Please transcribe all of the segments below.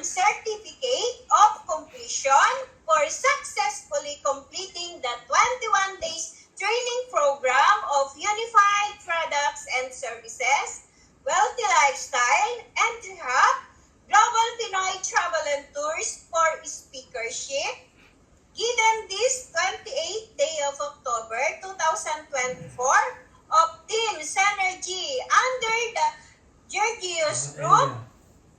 Certificate of Completion for successfully completing the 21 days training program of Unified Products and Services, Wealthy Lifestyle, Entry Hub, Global Pinoy Travel and Tours for speakership, given this 28th day of October 2024 of Team Synergy under the Georgios Group,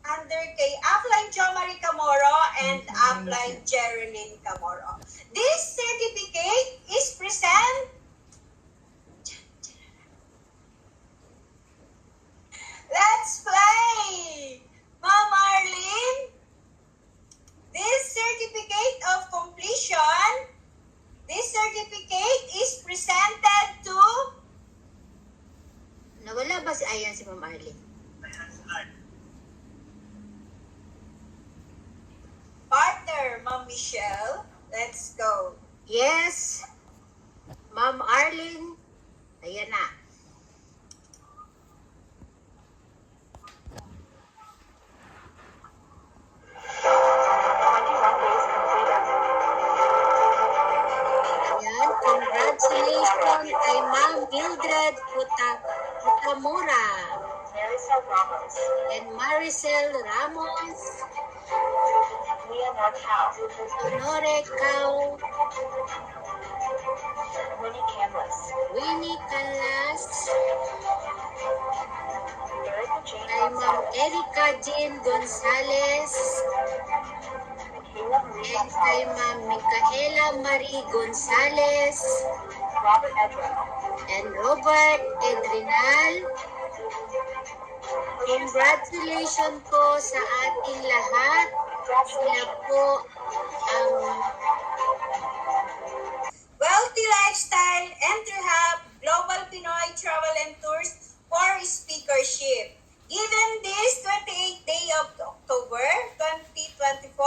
under kay Upline Jomari Camoro and Upline Jerilyn Camoro. This certificate is present. Let's play! Ma'am Arlene, this certificate of completion, this certificate is presented to... Nawala ba si Ayan si Ma'am Arlene? Partner, Ma'am Michelle. Let's go. Yes, Ma'am Arlene. Ayan na. Ayan, congratulations kay Ma'am Mildred Utamura and Maricel Ramos, Honore Cao, Winnie Calas, kay Ma'am Erica Jean Gonzalez, and kay Ma'am Micaela Marie Gonzalez, and Robert Edrinal. Congratulations po sa ating lahat. Sila po ang Wealthy Lifestyle, Entry Hub, Global Pinoy Travel and Tours for speakership. Given this 28th day of October 2024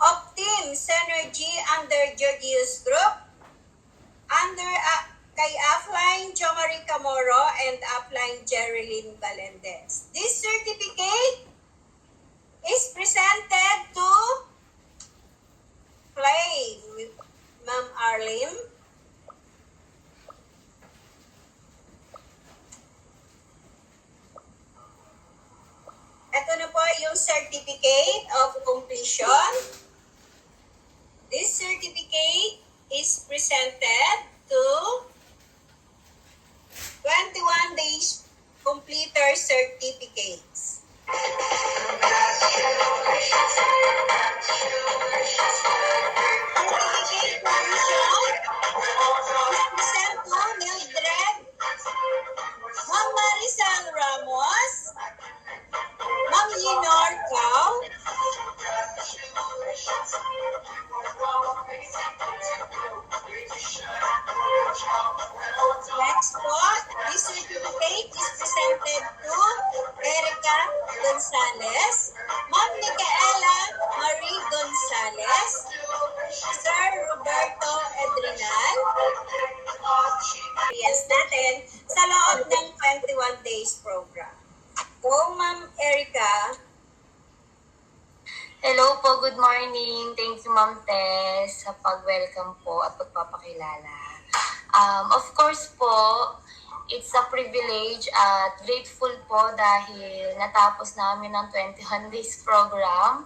of Team Synergy under Georgios Group, under kay Upline Jomari Camoro and Upline Jerilyn Valendez. This certificate is presented to play with Ma'am Arlene. Ito na po yung certificate of completion. This certificate is presented to 21 days completer certificates. Certificate completion is present to Mildred, Ma'am Maricel Ramos, Ma'am Lenore Cao, next po, this certificate is presented to Erica Gonzalez, Ma'am Micaela Marie Gonzalez, Sir Roberto Edrinal. Yes, natin sa loob ng 21 days program. Go, Ma'am Erica. Hello po, good morning. Thank you, Ma'am Tess, sa pag-welcome po at pagpapakilala. Of course po, it's a privilege at grateful po dahil natapos namin ang 21 days program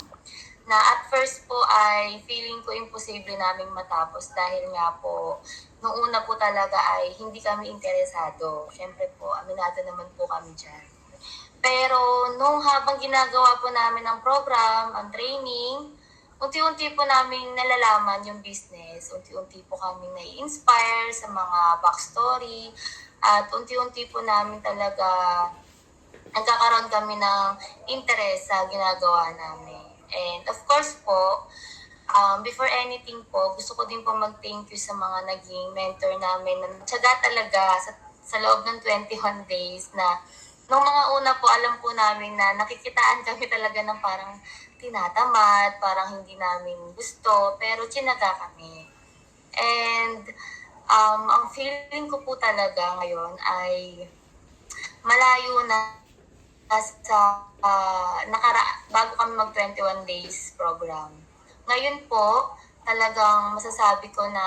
na at first po ay feeling ko imposible naming matapos dahil nga po, nung una po talaga ay hindi kami interesado. Siyempre po, aminado naman po kami dyan. Pero nung habang ginagawa po namin ang program, ang training, unti-unti po namin nalalaman yung business. Unti-unti po kami nai-inspire sa mga backstory. At unti-unti po namin talaga nagkakaroon kami ng interest sa ginagawa namin. And of course po, before anything po, gusto ko din po mag-thank you sa mga naging mentor namin na tiyaga talaga sa loob ng 21 days na nung mga una po, alam po namin na nakikitaan kami talaga ng parang tinatamad, parang hindi namin gusto, pero tsinaga kami. And ang feeling ko po talaga ngayon ay malayo na bago kami mag 21 days program. Ngayon po, talagang masasabi ko na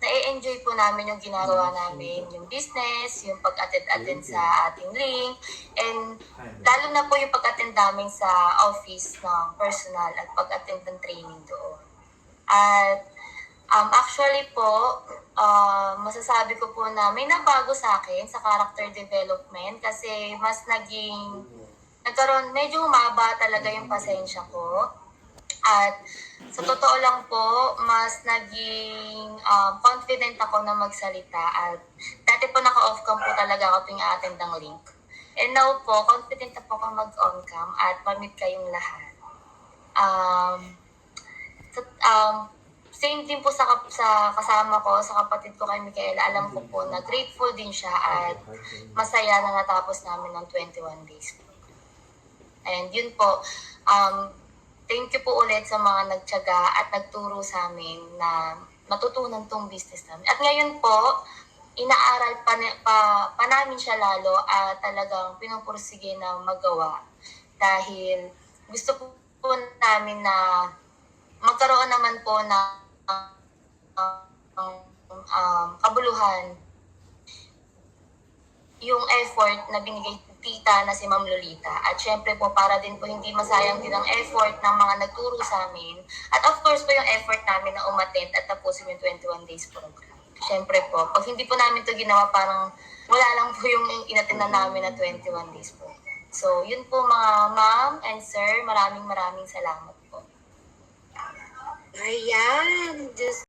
na-enjoy po namin yung ginagawa namin, yung business, yung pag-attend sa ating link, and lalo na po yung pag-attend namin sa office ng personal at pag-attend ng training doon. At actually po, masasabi ko po na may nabago sa akin sa character development kasi mas medyo humaba talaga yung pasensya ko. At sa totoo lang po, mas naging confident ako na magsalita. At dati po naka-off cam po talaga ako tuwing attend ng link. And now po, confident na po ako mag-on cam at ma-meet kayong lahat. Same din po sa kasama ko, sa kapatid ko kay Micaela. Alam ko po na grateful din siya at masaya na natapos namin ng 21 days po. And yun po, thank you po ulit sa mga nagtiyaga at nagturo sa amin na matutunan tong business namin. At ngayon po, inaaral pa namin siya lalo at talagang pinupursige na magawa. Dahil gusto po namin na magkaroon naman po na kabuluhan yung effort na binigay tita na si Ma'am Lolita. At syempre po, para din po hindi masayang din ang effort ng mga nagturo sa amin. At of course po yung effort namin na umattend at tapusin yung 21 days program. Syempre po, pag hindi po namin ito ginawa, parang wala lang po yung inattend na namin na 21 days program. So, yun po mga ma'am and sir, maraming salamat po. Ayan, Diyos